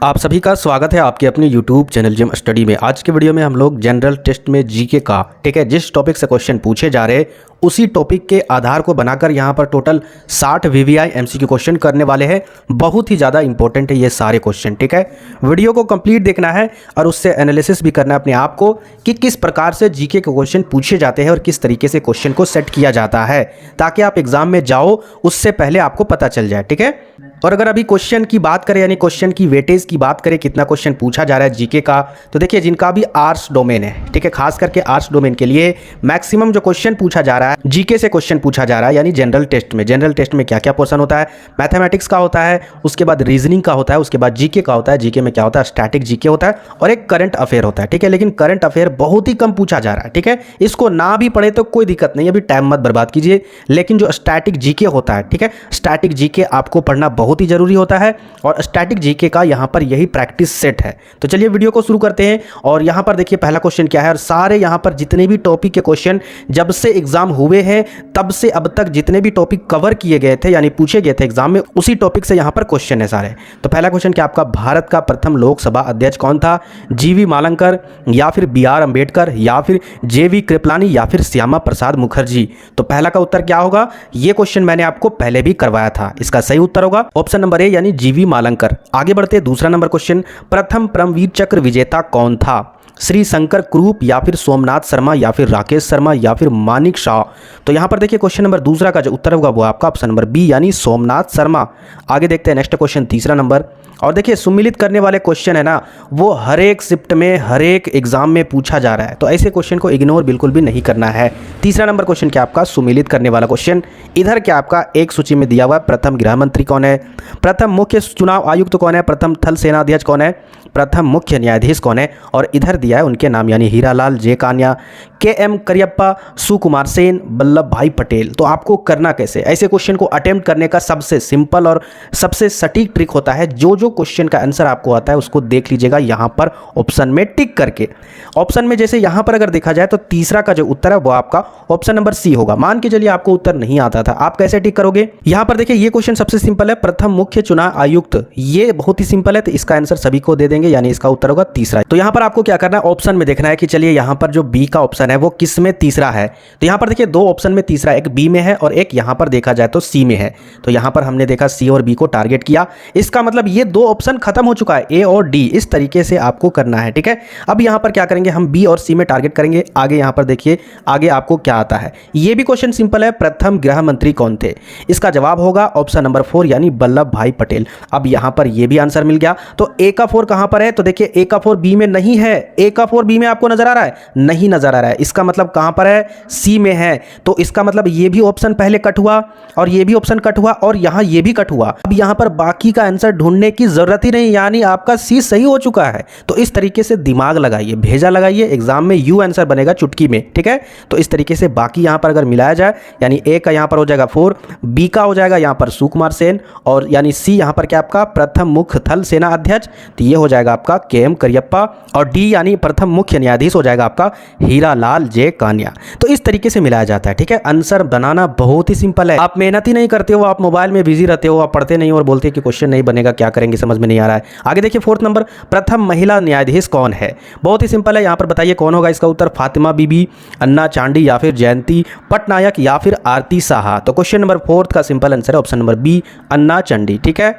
आप सभी का स्वागत है आपके अपने YouTube चैनल जिम स्टडी में। आज के वीडियो में हम लोग जनरल टेस्ट में जीके का, ठीक है, जिस टॉपिक से क्वेश्चन पूछे जा रहे उसी टॉपिक के आधार को बनाकर यहाँ पर टोटल 60 VVI MCQ क्वेश्चन करने वाले हैं। बहुत ही ज़्यादा इंपॉर्टेंट है ये सारे क्वेश्चन, ठीक है। वीडियो को कंप्लीट देखना है और उससे एनालिसिस भी करना है अपने आप को कि किस प्रकार से जीके के क्वेश्चन पूछे जाते हैं और किस तरीके से क्वेश्चन को सेट किया जाता है, ताकि आप एग्जाम में जाओ उससे पहले आपको पता चल जाए, ठीक है। और अगर अभी क्वेश्चन की बात करें, यानी क्वेश्चन की वेटेज की बात करें, कितना क्वेश्चन पूछा जा रहा है जीके का, तो देखिए जिनका भी आर्ट्स डोमेन है, ठीक है, खास करके आर्ट्स डोमेन के लिए मैक्सिमम जो क्वेश्चन पूछा जा रहा है जीके से क्वेश्चन पूछा जा रहा है। यानी जनरल टेस्ट में क्या क्या पोर्शन होता है, मैथमेटिक्स का होता है, उसके बाद रीजनिंग का होता है, उसके बाद जीके का होता है। जीके में क्या होता है, स्टैटिक जीके होता है और एक करंट अफेयर होता है, ठीक है। लेकिन करंट अफेयर बहुत ही कम पूछा जा रहा है, ठीक है। इसको ना भी पढ़े तो कोई दिक्कत नहीं, अभी टाइम मत बर्बाद कीजिए। लेकिन जो स्टैटिक जीके होता है, ठीक है, स्टैटिक जीके आपको पढ़ना बहुत ही जरूरी होता है और स्टैटिक जीके का यहाँ पर यही प्रैक्टिस सेट है। तो चलिए वीडियो को शुरू करते हैं। और यहाँ पर देखिए पहला क्वेश्चन क्या है, और सारे यहाँ पर जितने भी टॉपिक के क्वेश्चन जब से एग्जाम हुए हैं तब से अब तक जितने भी टॉपिक कवर किए गए थे, यानी पूछे गए थे एग्जाम में, उसी टॉपिक से यहाँ पर क्वेश्चन है सारे। तो पहला क्वेश्चन क्या आपका, भारत का प्रथम लोकसभा अध्यक्ष कौन था? जीवी मालंकर या फिर BR अम्बेडकर या फिर JV कृपलानी या फिर श्यामा प्रसाद मुखर्जी? तो पहला का उत्तर क्या होगा, ये क्वेश्चन मैंने आपको पहले भी करवाया था। इसका सही उत्तर होगा ऑप्शन नंबर ए, यानी जीवी मालंकर। आगे बढ़ते हैं, दूसरा नंबर क्वेश्चन, प्रथम परमवीर चक्र विजेता कौन था? श्री शंकर क्रूप या फिर सोमनाथ शर्मा या फिर राकेश शर्मा या फिर मानिक शाह? तो यहां पर देखिए क्वेश्चन नंबर दूसरा का जो उत्तर होगा वो आपका ऑप्शन नंबर बी, यानी सोमनाथ शर्मा। आगे देखते हैं नेक्स्ट क्वेश्चन, तीसरा नंबर। और देखिए सुमिलित करने वाले क्वेश्चन है ना, वो हर एक शिफ्ट में हर एक एग्जाम में पूछा जा रहा है, तो ऐसे क्वेश्चन को इग्नोर बिल्कुल भी नहीं करना है। तीसरा नंबर क्वेश्चन क्या आपका, सुमिलित करने वाला क्वेश्चन। इधर क्या आपका एक सूची में दिया हुआ है, प्रथम गृह मंत्री कौन है, प्रथम मुख्य चुनाव आयुक्त कौन है, प्रथम थल सेनाध्यक्ष कौन है, प्रथम मुख्य न्यायाधीश कौन है, और इधर दिया है उनके नाम, यानी हीरालाल जे कान्या, KM करियप्पा, सुकुमार सेन, वल्लभ भाई पटेल। तो आपको करना कैसे, ऐसे क्वेश्चन को अटेम्प्ट करने का सबसे सिंपल और सबसे सटीक ट्रिक होता है, जो क्वेश्चन का आंसर आपको आता है उसको देख लीजिएगा यहां पर ऑप्शन में टिक करके। ऑप्शन में जैसे यहां पर अगर देखा जाए तो तीसरा का जो उत्तर है वो आपका ऑप्शन नंबर सी होगा। मान के चलिए आपको उत्तर नहीं आता था, आप कैसे टिक करोगे? यहां पर देखिए ये क्वेश्चन सबसे सिंपल है, प्रथम मुख्य चुनाव आयुक्त, ये बहुत ही सिंपल है, तो इसका आंसर सभी को दे देंगे, यानी इसका उत्तर होगा तीसरा। तो यहां पर आपको क्या करना है, ऑप्शन में देखना है कि चलिए यहां पर जो बी का ऑप्शन है वो किस में तीसरा है। तो यहां पर देखिए दो ऑप्शन में तीसरा, एक बी में है और एक यहां पर देखा जाए तो सी में है। तो यहां पर हमने देखा सी और बी को टारगेट किया, इसका मतलब ये दो ऑप्शन खत्म हो चुका है, ए और डी। इस तरीके से आपको करना है, ठीक है। अब यहां पर क्या करेंगे, हम बी और सी में टारगेट करेंगे। आगे यहां पर देखिए आगे आपको क्या आता है, ये भी क्वेश्चन सिंपल है, प्रथम गृह मंत्री कौन थे? इसका जवाब होगा ऑप्शन नंबर 4, यानी वल्लभ भाई पटेल। अब यहां पर ये भी आंसर मिल गया। तो ए का 4 कहां पर है, तो देखिए ए का 4 बी में नहीं है। ए का 4 बी में आपको नजर आ रहा है, नहीं नजर आ रहा है, इसका मतलब कहां पर है, सी में है। तो इसका मतलब ये भी ऑप्शन पहले कट हुआ और ये भी ऑप्शन कट हुआ और यहां ये भी कट हुआ। अब यहां पर बाकी का आंसर ढूंढने की जरूरत ही नहीं, यानी आपका सी सही हो चुका है। तो इस तरीके से दिमाग लगाइए, भेजा लगाइए, एग्जाम में यू आंसर बनेगा चुटकी में, ठीक है। तो इस तरीके से बाकी यहां पर अगर मिलाया जाए, यानी ए का यहां पर हो जाएगा 4, बी का हो जाएगा यहां पर सुकुमार सेन, और यानी सी यहां पर क्या आपका प्रथम मुख्य थल सेना अध्यक्ष, तो ये हो जाएगा आपका KM करियप्पा, और डी यानी प्रथम मुख्य न्यायाधीश हो जाएगा आपका हीरालाल जे कान्या। तो इस तरीके से मिलाया जाता है, ठीक है। आंसर बनाना बहुत ही सिंपल है, आप मेहनत ही नहीं करते हो, आप मोबाइल में बिजी रहते हो, आप पढ़ते नहीं हो और बोलते कि क्वेश्चन नहीं बनेगा, क्या करेंगे समझ में नहीं आ रहा है। आगे देखिए फोर्थ नंबर, प्रथम महिला न्यायाधीश कौन है? बहुत ही सिंपल है, यहां पर बताइए कौन होगा इसका उत्तर, फातिमा बीबी, अन्ना चांडी या फिर जयंती पटनायक या फिर आरती साहा? तो क्वेश्चन नंबर 4 का सिंपल आंसर है ऑप्शन नंबर बी, अन्ना चांडी, ठीक है।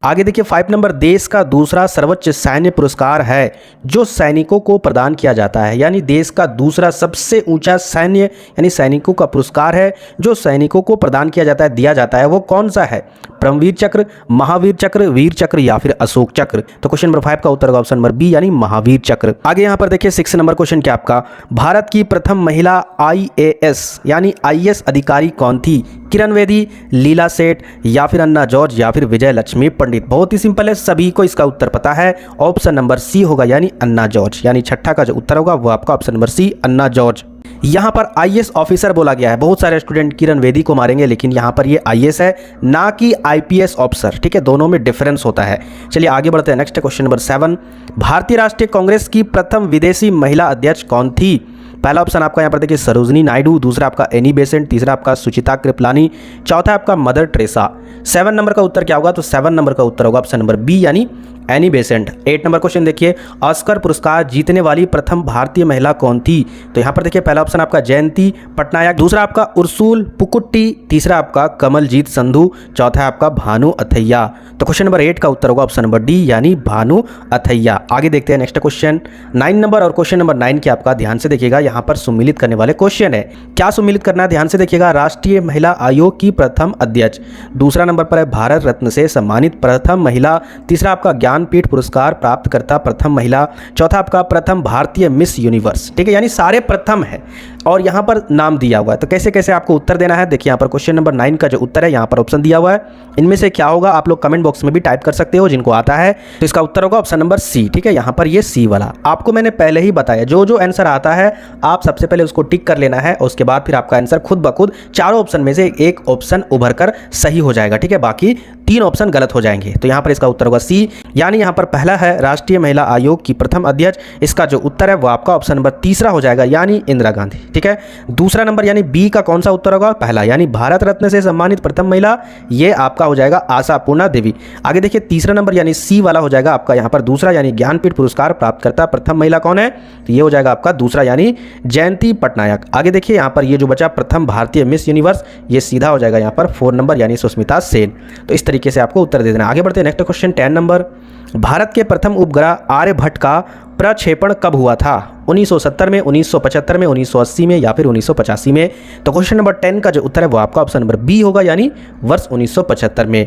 आगे देखिए 5 नंबर, देश का दूसरा सर्वोच्च सैन्य पुरस्कार है जो सैनिकों को प्रदान किया जाता है, यानी देश का दूसरा सबसे ऊंचा सैन्य यानी सैनिकों का पुरस्कार है जो सैनिकों को प्रदान किया जाता है, दिया जाता है, वो कौन सा है? परमवीर चक्र, महावीर चक्र, वीर चक्र या फिर अशोक चक्र? तो क्वेश्चन नंबर 5 का उत्तर होगा ऑप्शन नंबर बी, यानी महावीर चक्र। आगे यहां पर देखिए 6 नंबर क्वेश्चन क्या आपका, भारत की प्रथम महिला IAS यानी IAS अधिकारी कौन थी? किरण बेदी, लीला सेठ या फिर अन्ना जॉर्ज या फिर विजय लक्ष्मी पंडित? बहुत ही सिंपल है, सभी को इसका उत्तर पता है, ऑप्शन नंबर सी होगा, यानी अन्ना जॉर्ज। यानी छठा का जो उत्तर होगा वो आपका ऑप्शन नंबर सी, अन्ना जॉर्ज। यहां पर IAS ऑफिसर बोला गया है, बहुत सारे स्टूडेंट किरण बेदी को मारेंगे, लेकिन यहां पर ये IAS है ना कि IPS ऑफिसर, ठीक है, दोनों में डिफरेंस होता है। चलिए आगे बढ़ते हैं, नेक्स्ट क्वेश्चन नंबर 7, भारतीय राष्ट्रीय कांग्रेस की प्रथम विदेशी महिला अध्यक्ष कौन थी? पहला ऑप्शन आपका यहाँ पर देखिए सरोजनी नायडू, दूसरा आपका एनी बेसेंट, तीसरा आपका सुचिता कृपलानी, चौथा आपका मदर टेरेसा। 7 नंबर का उत्तर क्या होगा, तो 7 नंबर का उत्तर होगा ऑप्शन नंबर बी, यानी एनी बेसेंट। 8 नंबर क्वेश्चन देखिए, ऑस्कर पुरस्कार जीतने वाली प्रथम भारतीय महिला कौन थी? तो यहाँ पर देखिए पहला ऑप्शन आपका जयंती पटनायक, दूसरा आपका उर्सुल पुकुट्टी, तीसरा आपका कमलजीत संधू, चौथा आपका भानु अथैया। तो क्वेश्चन नंबर 8 का उत्तर होगा ऑप्शन नंबर डी यानी भानु अथैया। आगे देखते हैं नेक्स्ट क्वेश्चन 9 नंबर, और क्वेश्चन नंबर 9 के आपका ध्यान से देखिएगा, यहाँ पर सम्मिलित करने वाले क्वेश्चन है। क्या सम्मिलित करना है ध्यान से देखिएगा, राष्ट्रीय महिला आयोग की प्रथम अध्यक्ष, दूसरा नंबर पर है भारत रत्न से सम्मानित प्रथम महिला, तीसरा आपका ज्ञानपीठ पुरस्कार प्राप्तकर्ता प्रथम महिला, चौथा आपका प्रथम भारतीय मिस यूनिवर्स। ठीक है, यानी सारे प्रथम है और यहाँ पर नाम दिया हुआ है। तो कैसे कैसे आपको उत्तर देना है, देखिए यहाँ पर क्वेश्चन नंबर 9 का जो उत्तर है यहाँ पर ऑप्शन दिया हुआ है, इनमें से क्या होगा आप लोग कमेंट बॉक्स में भी टाइप कर सकते हो जिनको आता है। तो इसका उत्तर होगा ऑप्शन नंबर सी। ठीक है, यहाँ पर ये सी वाला आपको मैंने पहले ही बताया, जो जो आंसर आता है आप सबसे पहले उसको टिक कर लेना है, उसके बाद फिर आपका आंसर खुद ब खुद चारों ऑप्शन में से एक ऑप्शन उभर कर सही हो जाएगा। ठीक है, बाकी 3 ऑप्शन गलत हो जाएंगे। तो यहाँ पर इसका उत्तर होगा सी, यानी यहाँ पर पहला है राष्ट्रीय महिला आयोग की प्रथम अध्यक्ष, इसका जो उत्तर है वो आपका ऑप्शन नंबर तीसरा हो जाएगा यानी इंदिरा गांधी। ठीक है, दूसरा नंबर यानी बी का कौन सा उत्तर होगा, पहला यानी भारत रत्न से सम्मानित प्रथम महिला, ये आपका हो जाएगा आशापूर्णा देवी। आगे देखिए तीसरा नंबर यानी सी वाला हो जाएगा आपका यहाँ पर दूसरा यानी ज्ञानपीठ पुरस्कार प्राप्तकर्ता प्रथम महिला कौन है, तो ये हो जाएगा आपका दूसरा यानी जयंती पटनायक। आगे देखिए यहाँ पर ये जो बचा प्रथम भारतीय मिस यूनिवर्स, ये सीधा हो जाएगा यहाँ पर 4 नंबर यानी सुष्मिता सेन। तो इस तरीके से आपको उत्तर दे देना। आगे बढ़ते हैं नेक्स्ट क्वेश्चन 10 नंबर, भारत के प्रथम उपग्रह आर्यभट्ट का प्रक्षेपण कब हुआ था? 1970 में, 1975 में, 1980 में या फिर 1985 में? तो क्वेश्चन नंबर 10 का जो उत्तर है वो आपका ऑप्शन नंबर बी होगा यानी वर्ष 1975 में।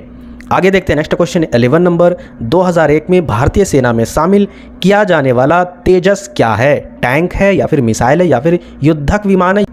आगे देखते हैं नेक्स्ट क्वेश्चन 11 नंबर, 2001 में भारतीय सेना में शामिल किया जाने वाला तेजस क्या है? टैंक है या फिर मिसाइल है या फिर युद्धक विमान है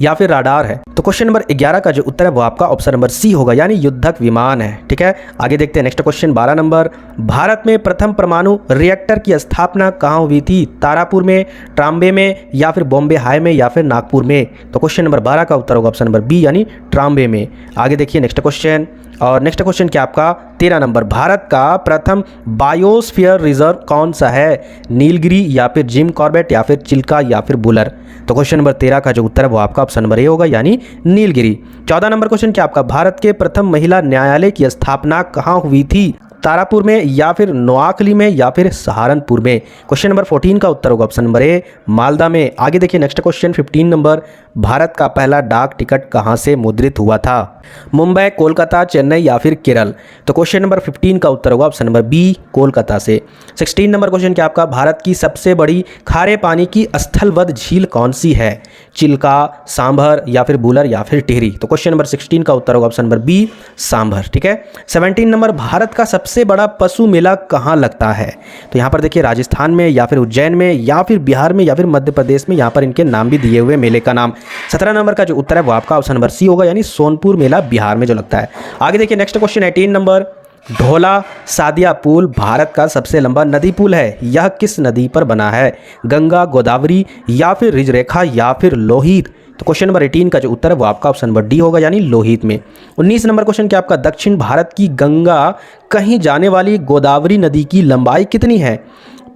या फिर राडार है? तो क्वेश्चन नंबर 11 का जो उत्तर है वो आपका ऑप्शन नंबर सी होगा यानी युद्धक विमान है। ठीक है, आगे देखते हैं नेक्स्ट क्वेश्चन 12 नंबर, भारत में प्रथम परमाणु रिएक्टर की स्थापना कहाँ हुई थी? तारापुर में, ट्राम्बे में या फिर बॉम्बे हाई में या फिर नागपुर में? तो क्वेश्चन नंबर 12 का उत्तर होगा ऑप्शन नंबर बी यानी ट्राम्बे में। आगे देखिए नेक्स्ट क्वेश्चन, और नेक्स्ट क्वेश्चन क्या आपका 13 नंबर, भारत का प्रथम बायोस्फीयर रिजर्व कौन सा है? नीलगिरी या फिर जिम कॉर्बेट या फिर चिल्का या फिर बुलर? तो क्वेश्चन नंबर 13 का जो उत्तर है वो आपका ऑप्शन नंबर ए होगा यानी नीलगिरी। 14 नंबर क्वेश्चन क्या आपका, भारत के प्रथम महिला न्यायालय की स्थापना कहाँ हुई थी? तारापुर में या फिर नोआखली में या फिर सहारनपुर में? क्वेश्चन नंबर 14 का उत्तर होगा ऑप्शन नंबर ए मालदा में। आगे देखिए नेक्स्ट क्वेश्चन 15 नंबर, भारत का पहला डाक टिकट कहां से मुद्रित हुआ था? मुंबई, कोलकाता, चेन्नई या फिर केरल? तो क्वेश्चन नंबर 15 का उत्तर होगा ऑप्शन नंबर बी कोलकाता से। 16 नंबर क्वेश्चन क्या आपका, भारत की सबसे बड़ी खारे पानी की स्थलबद्ध झील कौन सी है? चिल्का, सांभर या फिर बुलर या फिर टिहरी? तो क्वेश्चन नंबर 16 का उत्तर होगा ऑप्शन नंबर बी सांभर। ठीक है, 17 नंबर, भारत का सबसे बड़ा पशु मेला कहाँ लगता है? तो यहाँ पर देखिए राजस्थान में या फिर उज्जैन में या फिर बिहार में या फिर मध्य प्रदेश में, यहाँ पर इनके नाम भी दिए हुए मेले का नाम। 17 नंबर का जो उत्तर है वो आपका ऑप्शन नंबर सी होगा यानी सोनपुर मेला बिहार में जो लगता है। आगे देखिए नेक्स्ट क्वेश्चन 18 नंबर, ढोला सादिया पुल भारत का सबसे लंबा नदी पुल है, यह किस नदी पर बना है? गंगा, गोदावरी या फिर रिजरेखा या फिर लोहित? तो क्वेश्चन नंबर 18 का जो उत्तर है वो आपका ऑप्शन नंबर डी होगा यानी लोहित में। 19 नंबर क्वेश्चन क्या आपका, दक्षिण भारत की गंगा कहीं जाने वाली गोदावरी नदी की लंबाई कितनी है?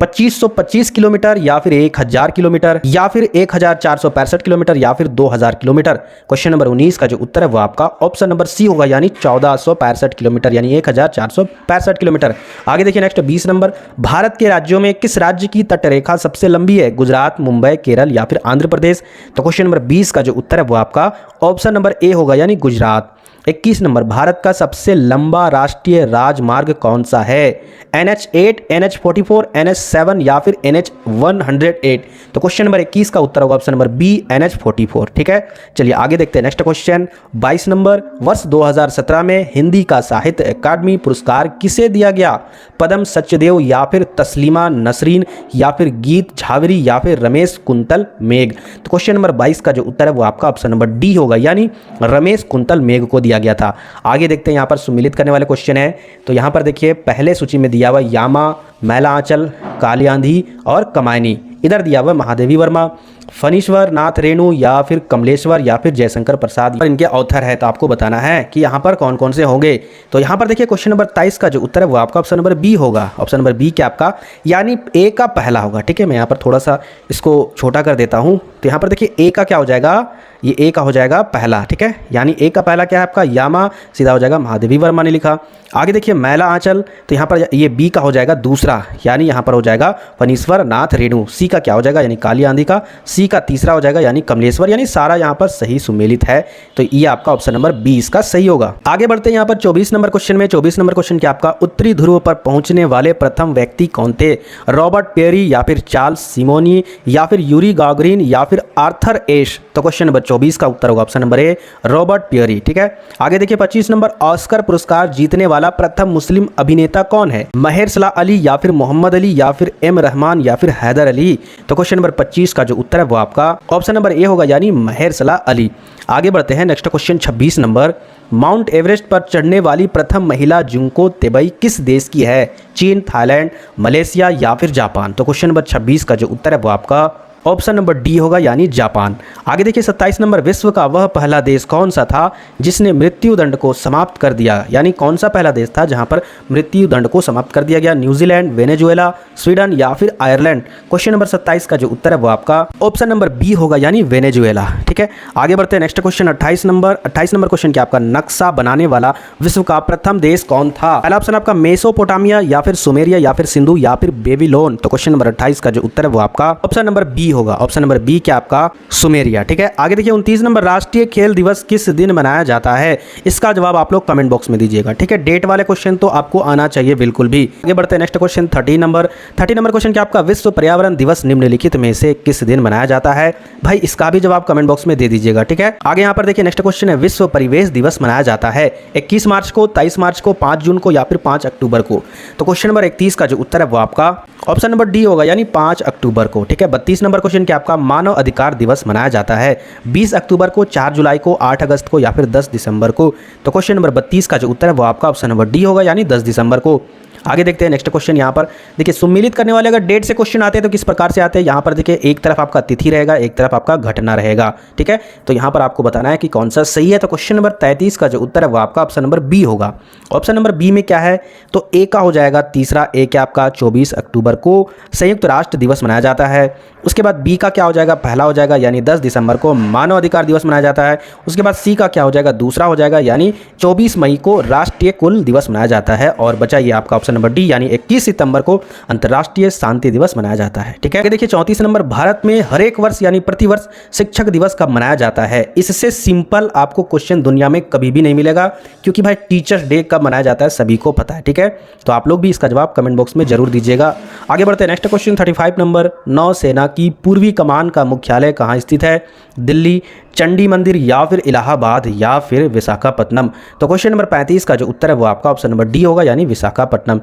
2525 किलोमीटर या फिर 1000 किलोमीटर या फिर 1465 किलोमीटर या फिर 2000 किलोमीटर? क्वेश्चन नंबर 19 का जो उत्तर है वो आपका ऑप्शन नंबर सी होगा यानी 1465 किलोमीटर यानी 1465 किलोमीटर। आगे देखिए नेक्स्ट 20 नंबर, भारत के राज्यों में किस राज्य की तटरेखा सबसे लंबी है? गुजरात, मुंबई, केरल या फिर आंध्र प्रदेश? तो क्वेश्चन नंबर 20 का जो उत्तर है वो आपका ऑप्शन नंबर ए होगा यानी गुजरात। 21 नंबर, भारत का सबसे लंबा राष्ट्रीय राजमार्ग कौन सा है? NH8, NH44, NH7 या फिर NH108? तो क्वेश्चन नंबर 21 का उत्तर होगा ऑप्शन नंबर बी NH44। ठीक है, चलिए आगे देखते हैं नेक्स्ट क्वेश्चन 22 नंबर, वर्ष 2017 में हिंदी का साहित्य अकादमी पुरस्कार किसे दिया गया? पद्म सचदेव या फिर तस्लीमा नसरीन या फिर गीत झावरी या फिर रमेश कुंतल मेघ? तो क्वेश्चन नंबर 22 का जो उत्तर है वो आपका ऑप्शन नंबर डी होगा यानी रमेश कुंतल मेघ को दिया गया था। आगे देखते हैं यहाँ पर सम्मिलित करने वाले क्वेश्चन है। तो यहाँ पर देखिए पहले सूची में दिया हुआ यामा, मैला आंचल, काली आंधी और कमायनी, इधर दिया हुआ महादेवी वर्मा। फणीश्वर नाथ रेणु या फिर कमलेश्वर या फिर जयशंकर प्रसाद इनके ऑथर है। तो आपको बताना है कि यहाँ पर कौन कौन से होंगे। तो यहाँ पर देखिए क्वेश्चन नंबर 23 का जो उत्तर है वो आपका ऑप्शन नंबर बी होगा। ऑप्शन नंबर बी क्या आपका यानी ए का पहला होगा। ठीक है, मैं यहाँ पर थोड़ा सा इसको छोटा कर देता हूँ। तो यहाँ पर देखिए ए का क्या हो जाएगा, ये ए का हो जाएगा पहला। ठीक है, यानी ए का पहला क्या है आपका यामा, सीधा हो जाएगा महादेवी वर्मा ने लिखा। आगे देखिए मैला आंचल, तो यहाँ पर ये बी का हो जाएगा दूसरा, यानी यहाँ पर हो जाएगा फणीश्वर नाथ रेणु। सी का क्या हो जाएगा यानी काली आंधी का। सी का तीसरा हो जाएगा यानी कमलेश्वर, यानी सारा यहाँ पर सही सुमेलित है। तो ये आपका ऑप्शन नंबर 20 का सही होगा। आगे बढ़ते हैं यहाँ पर 24 नंबर क्वेश्चन में। 24 नंबर क्वेश्चन क्या आपका उत्तरी ध्रुव पर पहुंचने वाले प्रथम व्यक्ति कौन थे? रॉबर्ट पेरी या फिर चार्ल्स सिमोनी या फिर यूरी गागरिन या फिर आर्थर एश। तो क्वेश्चन नंबर 24 का उत्तर होगा option number A Robert Perry. ठीक है, आगे देखिए 25 नंबर ऑस्कर पुरस्कार जीतने वाला प्रथम मुस्लिम अभिनेता कौन है? महेरसला अली या फिर मोहम्मद अली या फिर एम रहमान या फिर हैदर अली। तो क्वेश्चन नंबर 25 का जो उत्तर है वो आपका ऑप्शन नंबर ए होगा यानी महेरसला अली। आगे बढ़ते हैं next question 26 number. Mount Everest पर चढ़ने वाली प्रथम महिला जुंको तेबई किस देश की है? चीन, थाईलैंड, मलेशिया या फिर जापान। तो क्वेश्चन नंबर 26 का जो उत्तर है वो आपका ऑप्शन नंबर डी होगा यानी जापान। आगे देखिए 27 नंबर विश्व का वह पहला देश कौन सा था जिसने मृत्यु दंड को समाप्त कर दिया? यानी कौन सा पहला देश था जहां पर मृत्यु दंड को समाप्त कर दिया गया? न्यूजीलैंड, वेनेजुएला, स्वीडन या फिर आयरलैंड। क्वेश्चन नंबर 27 का जो उत्तर है वो आपका ऑप्शन नंबर बी होगा यानी वेनेजुएला। ठीक है, आगे बढ़ते हैं next question 28 number. 28 number question क्या आपका नक्शा बनाने वाला विश्व का प्रथम देश कौन था? पहला ऑप्शन आपका मेसोपोटामिया या फिर सुमेरिया या फिर सिंधु या फिर बेबीलोन। तो क्वेश्चन नंबर 28 का जो उत्तर है वो आपका ऑप्शन नंबर बी होगा। ऑप्शन नंबर बी क्या आपका सुमेरिया। ठीक है, आगे देखिए 29 नंबर राष्ट्रीय खेल दिवस किस दिन मनाया जाता है? इसका जवाब आप लोग कमेंट बॉक्स में दीजिएगा। ठीक है, डेट वाले क्वेश्चन तो आपको आना चाहिए बिल्कुल भी। आगे बढ़ते हैं next question 30 number. 30 number question क्या आपका विश्व पर्यावरण दिवस निम्नलिखित में से किस दिन मनाया जाता है? भाई इसका भी जवाब कमेंट बॉक्स में दे दीजिएगा। ठीक है, आगे यहाँ पर देखिए नेक्स्ट क्वेश्चन है विश्व परिवेश दिवस मनाया जाता है 21 मार्च को, 23 मार्च को, 5 जून को या फिर 5 अक्टूबर को। तो क्वेश्चन नंबर 31 का जो उत्तर है वो आपका ऑप्शन नंबर डी होगा यानी 5 अक्टूबर को। ठीक है, 32 नंबर क्वेश्चन क्या आपका मानव अधिकार दिवस मनाया जाता है 20 अक्टूबर को, 4 जुलाई को, 8 अगस्त को या फिर 10 दिसंबर को। तो क्वेश्चन नंबर 32 का जो उत्तर है वो आपका ऑप्शन नंबर डी होगा यानी 10 दिसंबर को। आगे देखते हैं नेक्स्ट क्वेश्चन। यहाँ पर देखिए सम्मिलित करने वाले अगर डेट से क्वेश्चन आते हैं तो किस प्रकार से आते हैं? यहाँ पर देखिए एक तरफ आपका तिथि रहेगा, एक तरफ आपका घटना रहेगा। ठीक है, तो यहाँ पर आपको बताना है कि कौन सा सही है। तो क्वेश्चन नंबर 33 का जो उत्तर है वो आपका ऑप्शन नंबर बी होगा। ऑप्शन नंबर बी में क्या है? तो ए का हो जाएगा तीसरा। ए क्या आपका 24 अक्टूबर को संयुक्त राष्ट्र दिवस मनाया जाता है। उसके बाद बी का क्या हो जाएगा? पहला हो जाएगा यानी 10 दिसंबर को मानव अधिकार दिवस मनाया जाता है। उसके बाद सी का क्या हो जाएगा? दूसरा हो जाएगा यानी 24 मई को राष्ट्रीय कुल दिवस मनाया जाता है। और बचा ये आपका ऑप्शन नंबर डी यानी 21 सितंबर को अंतर्राष्ट्रीय शांति दिवस मनाया जाता है। ठीक है, देखिए 34 नंबर भारत में हर एक वर्ष यानी प्रतिवर्ष शिक्षक दिवस कब मनाया जाता है? इससे सिंपल आपको क्वेश्चन दुनिया में कभी भी नहीं मिलेगा, क्योंकि भाई टीचर्स डे कब मनाया जाता है सभी को पता है। ठीक है, तो आप लोग भी इसका जवाब कमेंट बॉक्स में जरूर दीजिएगा। आगे बढ़ते हैं नेक्स्ट क्वेश्चन 35 नंबर। नौसेना की पूर्वी कमान का मुख्यालय कहाँ स्थित है? दिल्ली, चंडी मंदिर या फिर इलाहाबाद या फिर विशाखापट्टनम। तो क्वेश्चन नंबर 35 का जो उत्तर है वो आपका ऑप्शन नंबर डी होगा यानी विशाखापट्टनम।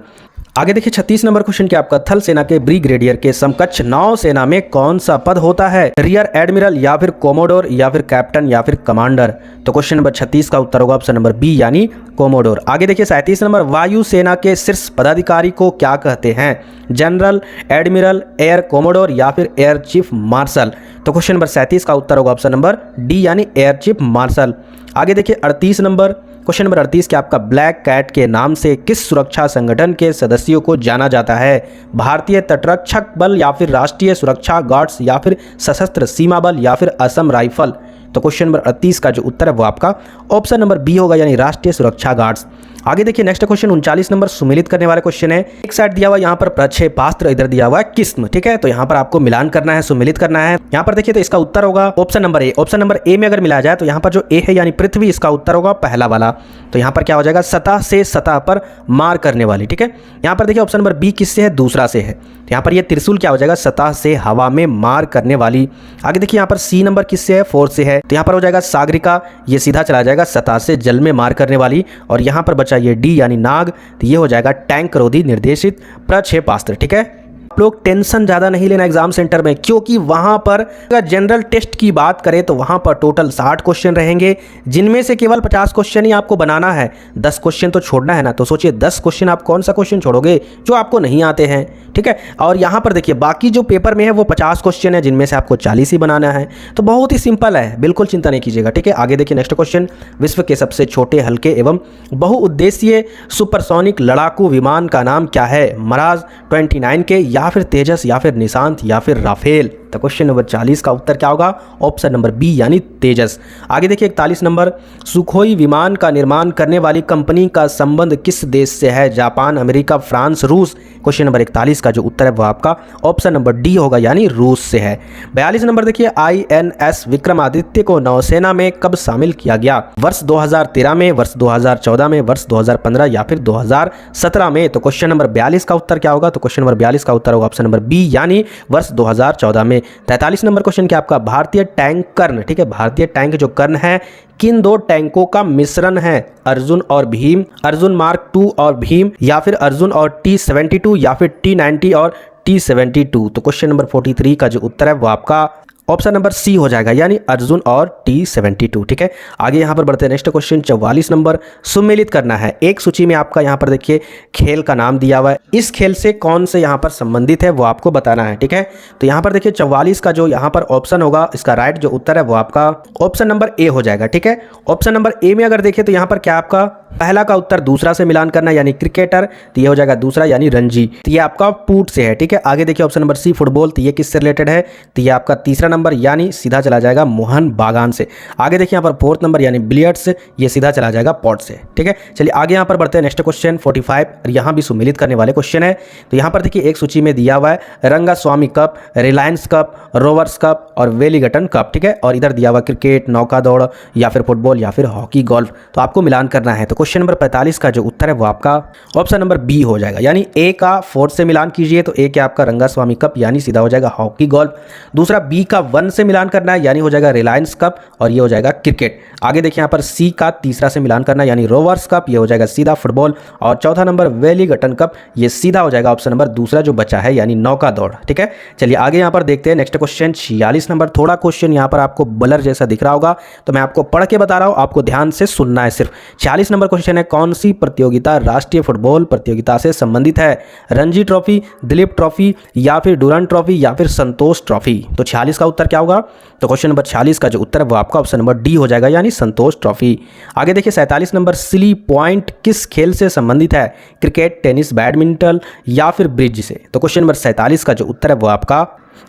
आगे देखिए 36 नंबर क्वेश्चन क्या आपका थल सेना के ब्रिगेडियर के समकक्ष नौसेना में कौन सा पद होता है? रियर एडमिरल या फिर कोमोडोर या फिर कैप्टन या फिर कमांडर। तो क्वेश्चन नंबर 36 का उत्तर होगा ऑप्शन नंबर बी यानी कोमोडोर। आगे देखिए 37 नंबर वायु सेना के शीर्ष पदाधिकारी को क्या कहते हैं? जनरल, एडमिरल, एयर कोमोडोर या फिर एयर चीफ मार्शल। तो क्वेश्चन नंबर 37 का उत्तर होगा ऑप्शन नंबर डी यानी एयर चीफ मार्शल। आगे देखिए 38 नंबर क्वेश्चन नंबर 38 क्या आपका ब्लैक कैट के नाम से किस सुरक्षा संगठन के सदस्यों को जाना जाता है? भारतीय तटरक्षक बल या फिर राष्ट्रीय सुरक्षा गार्ड्स या फिर सशस्त्र सीमा बल या फिर असम राइफल। तो क्वेश्चन नंबर 38 का जो उत्तर है वो आपका ऑप्शन नंबर बी होगा यानी राष्ट्रीय सुरक्षा गार्ड्स। आगे देखिए नेक्स्ट क्वेश्चन 39 नंबर सुमेलित करने वाले क्वेश्चन है। एक साइड दिया हुआ यहाँ पर प्रक्षेपास्त्र, इधर दिया हुआ है किस्म। ठीक है, तो यहाँ पर आपको मिलान करना है, सुमेलित करना है। यहाँ पर देखिए तो इसका उत्तर होगा ऑप्शन नंबर ए। ऑप्शन नंबर ए में अगर मिलाया जाए तो यहाँ पर जो ए है यानी पृथ्वी, इसका उत्तर होगा पहला वाला। तो यहाँ पर क्या हो जाएगा? सतह से सतह पर मार करने वाली। ठीक है, यहाँ पर देखिए ऑप्शन नंबर बी किससे है? दूसरा से है। तो यहाँ पर ये त्रिशूल क्या हो जाएगा? सतह से हवा में मार करने वाली। आगे देखिए यहाँ पर सी नंबर किससे है? 4 से है। तो यहाँ पर हो जाएगा सागरिका, ये सीधा चला जाएगा सतह से जल में मार करने वाली। और यहाँ पर बचा ये डी यानी नाग, तो ये हो जाएगा टैंक रोधी निर्देशित प्रक्षेपास्त्र। ठीक है, लोग टेंशन ज़्यादा नहीं लेना एग्जाम सेंटर में, क्योंकि वहाँ पर अगर जनरल टेस्ट की बात करें तो वहाँ पर टोटल 60 क्वेश्चन रहेंगे, जिनमें से केवल 50 क्वेश्चन ही आपको बनाना है, 10 क्वेश्चन तो छोड़ना है ना। तो सोचिए 10 क्वेश्चन आप कौन सा क्वेश्चन छोड़ोगे जो आपको नहीं आते हैं, ठीक है। और यहाँ पर देखिए बाकी जो पेपर में है वो 50 क्वेश्चन है, जिनमें से आपको 40 ही बनाना है। तो बहुत ही सिंपल है, बिल्कुल चिंता नहीं कीजिएगा, ठीक है। आगे देखिए नेक्स्ट क्वेश्चन, विश्व के सबसे छोटे हल्के एवं बहुउद्देशीय सुपरसोनिक लड़ाकू विमान का नाम क्या है? मिराज 29 के, या फिर तेजस, या फिर निशांत, या फिर राफेल। तो क्वेश्चन नंबर 40 का उत्तर क्या होगा? ऑप्शन नंबर बी यानी तेजस। आगे देखिए 41 नंबर, सुखोई विमान का निर्माण करने वाली कंपनी का संबंध किस देश से है? जापान, अमेरिका, फ्रांस, रूस। क्वेश्चन नंबर 41 का जो उत्तर है वो आपका ऑप्शन नंबर डी होगा, यानी रूस से है। 42 नंबर देखिए, INS विक्रमादित्य को नौसेना में कब शामिल किया गया? वर्ष 2013 में, वर्ष 2014 में, वर्ष 2015 या फिर 2017 में। तो क्वेश्चन नंबर 42 का उत्तर क्या होगा? तो क्वेश्चन नंबर 42 का उत्तर होगा ऑप्शन नंबर बी यानी वर्ष 2014 में। 43 नंबर क्वेश्चन क्या आपका? भारतीय टैंक कर्ण, ठीक है, भारतीय टैंक जो कर्ण है किन दो टैंकों का मिश्रण है? अर्जुन और भीम, अर्जुन मार्क 2 और भीम, या फिर अर्जुन और T-72, या फिर T-90 और T-72। तो क्वेश्चन नंबर 43 का जो उत्तर है वो आपका ऑप्शन नंबर सी हो जाएगा, यानी अर्जुन और T-72, ठीक है। आगे यहाँ पर बढ़ते हैं नेक्स्ट क्वेश्चन 44 नंबर, सुमेलित करना है। एक सूची में आपका यहाँ पर देखिए खेल का नाम दिया हुआ है, इस खेल से कौन से यहाँ पर संबंधित है वो आपको बताना है, ठीक है। तो यहाँ पर देखिए 44 का जो यहाँ पर ऑप्शन होगा, इसका राइट जो उत्तर है वो आपका ऑप्शन नंबर ए हो जाएगा, ठीक है। ऑप्शन नंबर ए में अगर देखें तो यहाँ पर क्या आपका पहला का उत्तर दूसरा से मिलान करना यानी क्रिकेटर, तो ये हो जाएगा दूसरा यानी रणजी, तो ये आपका पूट से है, ठीक है। आगे देखिए ऑप्शन नंबर सी फुटबॉल, तो ये किससे रिलेटेड है? तो ये आपका तीसरा नंबर यानी सीधा चला जाएगा मोहन बागान से। आगे देखिए यहाँ पर फोर्थ नंबर यानी बिलियर्ड्स, ये सीधा चला जाएगा पॉट से, ठीक है। चलिए आगे यहाँ पर बढ़ते हैं नेक्स्ट क्वेश्चन 45, यहाँ भी सुमेलित करने वाले क्वेश्चन है। तो यहाँ पर देखिए एक सूची में दिया हुआ है Rangaswamy cup, Reliance cup, Rovers cup और वेलिंगटन कप, ठीक है। और इधर दिया हुआ क्रिकेट, नौका दौड़, या फिर फुटबॉल, या फिर हॉकी, गोल्फ। तो आपको मिलान करना है। तो क्वेश्चन नंबर 45 का जो उत्तर है वो आपका ऑप्शन नंबर बी हो जाएगा, यानी ए का 4 से मिलान कीजिए तो ए क्या आपका रंगास्वामी कप यानी सीधा हो जाएगा हॉकी गोल्फ। दूसरा बी का 1 से मिलान करना है यानी हो जाएगा रिलायंस कप और ये हो जाएगा क्रिकेट। आगे देखिए यहाँ पर सी का तीसरा से मिलान करना यानी रोवर्स कप, ये हो जाएगा सीधा फुटबॉल। और चौथा नंबर वेलिंगटन कप, ये सीधा हो जाएगा ऑप्शन नंबर दूसरा जो बचा है यानी नौका दौड़, ठीक है। चलिए आगे यहाँ पर देखते हैं नेक्स्ट क्वेश्चन 46 नंबर। थोड़ा क्वेश्चन यहाँ पर आपको ब्लर जैसा दिख रहा होगा तो मैं आपको पढ़ के बता रहा हूँ, आपको ध्यान से सुनना है सिर्फ। 46 नंबर क्वेश्चन है, कौन सी प्रतियोगिता राष्ट्रीय फुटबॉल प्रतियोगिता से संबंधित है? रणजी ट्रॉफी, दिलीप ट्रॉफी, या फिर डुरंड ट्रॉफी, या फिर संतोष ट्रॉफी। तो 46 का उत्तर क्या होगा? तो क्वेश्चन नंबर 46 का जो उत्तर है वो आपका ऑप्शन नंबर डी हो जाएगा, यानी संतोष ट्रॉफी। आगे देखिए 47 नंबर, सिली पॉइंट किस खेल से संबंधित है? क्रिकेट, टेनिस, बैडमिंटन, या फिर ब्रिज से। तो क्वेश्चन नंबर 47 का जो उत्तर है वो आपका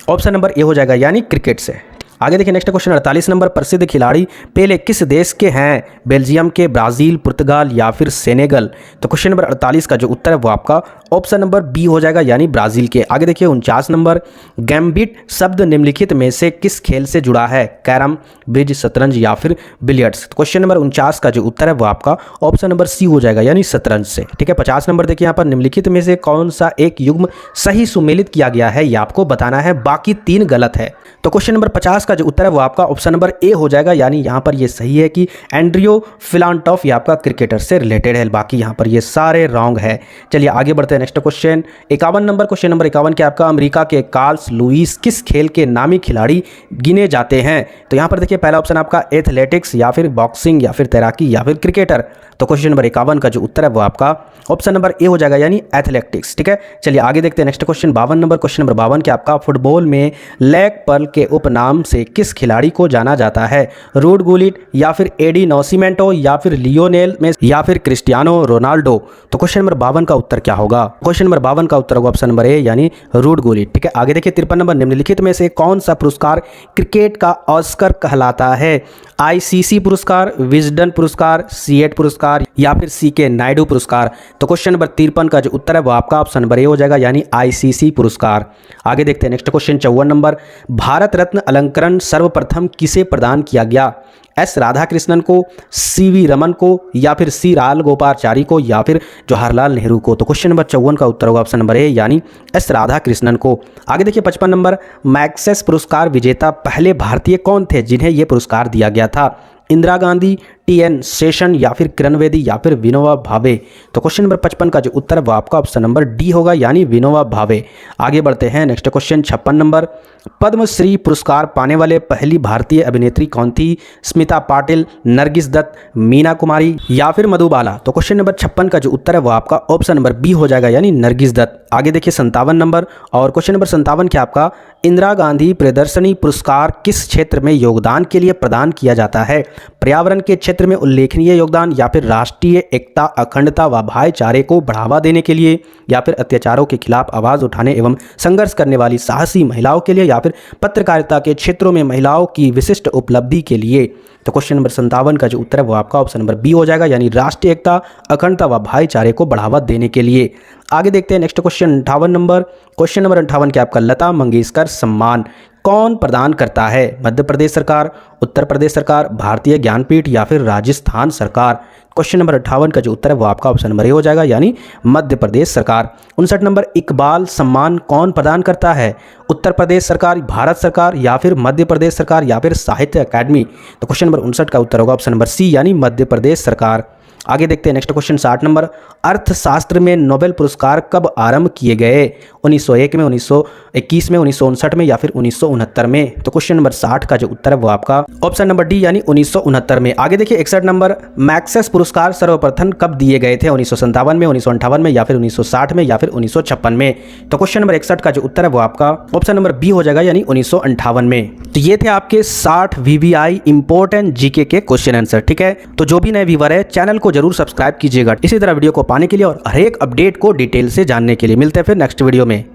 ऑप्शन नंबर ए हो जाएगा, यानी क्रिकेट से। आगे देखिए नेक्स्ट क्वेश्चन 48 नंबर, प्रसिद्ध खिलाड़ी पेले किस देश के हैं? बेल्जियम के, ब्राजील, पुर्तगाल, या फिर सेनेगल। तो क्वेश्चन नंबर 48 का जो उत्तर है वो आपका ऑप्शन नंबर बी हो जाएगा, यानी ब्राजील के। आगे देखिए 49 नंबर, गैम्बिट शब्द निम्नलिखित में से किस खेल से जुड़ा है? कैरम, ब्रिज, शतरंज, या फिर बिलियर्ड्स। तो क्वेश्चन नंबर 49 का जो उत्तर है वो आपका ऑप्शन नंबर सी हो जाएगा, यानी शतरंज से, ठीक है। 50 नंबर देखिए यहाँ पर, निम्नलिखित में से कौन सा एक युग्म सही सुमेलित किया गया है? ये आपको बताना है, बाकी 3 गलत है। तो क्वेश्चन नंबर 50 का जो उत्तर है वो आपका ऑप्शन नंबर ए हो जाएगा, यानी यहाँ पर ये सही है कि एंड्रियो फिलांटॉफ ये आपका क्रिकेटर से रिलेटेड है, बाकी यहाँ पर ये सारे रॉन्ग है। चलिए आगे बढ़ते हैं next question 51 number. Question number 51 क्या आपका, अमेरिका के कार्ल्स लुईस किस खेल के नामी खिलाड़ी गिने जाते हैं? तो यहाँ पर देखिए पहला ऑप्शन आपका एथलेटिक्स, या फिर बॉक्सिंग, या फिर तैराकी, या फिर क्रिकेटर। तो क्वेश्चन नंबर 51 का जो उत्तर है वो आपका ऑप्शन नंबर ए हो जाएगा, यानी एथलेटिक्स, ठीक है। चलिए आगे देखते हैं next question 52 number. Question number 52 क्या आपका, फुटबॉल में लेग पर्ल के उपनाम से किस खिलाड़ी को जाना जाता है? रूड गुलिट, या फिर एडी नॉसिमेंटो, या फिर लियोनेल मेसी, या फिर क्रिस्टियानो रोनाल्डो। तो क्वेश्चन नंबर 52 का उत्तर क्या होगा? क्वेश्चन नंबर 52 का उत्तर होगा ऑप्शन नंबर ए, यानी रूड गुलिट, ठीक है। आगे देखिए 53 नंबर, निम्नलिखित में से कौन सा पुरस्कार क्रिकेट का ऑस्कर कहलाता है? ICC पुरस्कार, विजडन पुरस्कार, C8 पुरस्कार, या फिर CK नायडू पुरस्कार। तो क्वेश्चन नंबर 53 का जो उत्तर है वो आपका ऑप्शन नंबर ए हो जाएगा, यानी ICC पुरस्कार। आगे देखते हैं next question 54 number, Bharat Ratna अलंकरण सर्वप्रथम किसे प्रदान किया गया? S राधाकृष्णन को, CV रमन को, या फिर C राजगोपालाचारी को, या फिर जवाहरलाल नेहरू को। तो क्वेश्चन नंबर 54 का उत्तर होगा ऑप्शन नंबर ए, यानी S राधाकृष्णन को। आगे देखिए 55 नंबर, मैग्सेस पुरस्कार विजेता पहले भारतीय कौन थे जिन्हें यह पुरस्कार दिया गया था? इंदिरा गांधी, टी.एन. शेषन या फिर किरण बेदी या फिर विनोबा भावे। तो क्वेश्चन नंबर 55 का जो उत्तर है वो आपका ऑप्शन नंबर डी होगा, यानी विनोबा भावे। आगे बढ़ते हैं, नेक्स्ट क्वेश्चन 56 नंबर। पद्मश्री पुरस्कार पाने वाले पहली भारतीय अभिनेत्री कौन थी? स्मिता पाटिल, नरगिस दत्त, मीना कुमारी या फिर मधुबाला। तो क्वेश्चन नंबर 56 का जो उत्तर है वो आपका ऑप्शन नंबर बी हो जाएगा, यानी नरगिस दत्त। आगे देखिए 57 नंबर, और क्वेश्चन नंबर 57 क्या आपका इंदिरा गांधी प्रियदर्शनी पुरस्कार किस क्षेत्र में योगदान के लिए प्रदान किया जाता है? पर्यावरण के क्षेत्र में उल्लेखनीय योगदान, या फिर राष्ट्रीय एकता, अखंडता व भाईचारे को बढ़ावा देने के लिए, या फिर अत्याचारों के खिलाफ आवाज़ उठाने एवं संघर्ष करने वाली साहसी महिलाओं के लिए, या फिर पत्रकारिता के क्षेत्रों में महिलाओं की विशिष्ट उपलब्धि के लिए। तो क्वेश्चन नंबर 57 का जो उत्तर है वो आपका ऑप्शन नंबर बी हो जाएगा, यानी राष्ट्रीय एकता, अखंडता व भाईचारे को बढ़ावा देने के लिए। आगे देखते हैं next question 58 number. Question number 58 क्या आपका आपका लता मंगेशकर सम्मान कौन प्रदान करता है? मध्य प्रदेश सरकार, उत्तर प्रदेश सरकार, भारतीय ज्ञानपीठ या फिर राजस्थान सरकार। क्वेश्चन नंबर 58 का जो उत्तर है वो आपका ऑप्शन नंबर ए हो जाएगा, यानी मध्य प्रदेश सरकार। 59 नंबर इकबाल सम्मान कौन प्रदान करता है? उत्तर प्रदेश सरकार, भारत सरकार या फिर मध्य प्रदेश सरकार या फिर साहित्य अकादमी। तो क्वेश्चन नंबर 59 का उत्तर होगा ऑप्शन नंबर सी, यानी मध्य प्रदेश सरकार। आगे देखते हैं नेक्स्ट क्वेश्चन 60 नंबर। अर्थशास्त्र में नोबेल पुरस्कार कब आरंभ किए गए? 1901 में, 1921 में, 1959 में या फिर 1969 में। तो क्वेश्चन नंबर 60 का जो उत्तर है वो आपका ऑप्शन नंबर डी, यानी 1969 में। आगे देखिए 61 नंबर। मैक्सेस पुरस्कार सर्वप्रथम कब दिए गए थे? 1957 में, 1958 में या फिर 1960 में या फिर 1956 में। तो क्वेश्चन नंबर 61 का जो उत्तर है वो आपका ऑप्शन नंबर बी हो जाएगा, यानी 1958 में। तो ये थे आपके 60 VVI इंपॉर्टेंट जीके के क्वेश्चन आंसर। ठीक है, तो जो भी नए व्यूअर है चैनल को जरूर सब्सक्राइब कीजिएगा इसी तरह वीडियो को पाने के लिए और हर एक अपडेट को डिटेल से जानने के लिए। मिलते हैं फिर नेक्स्ट वीडियो में।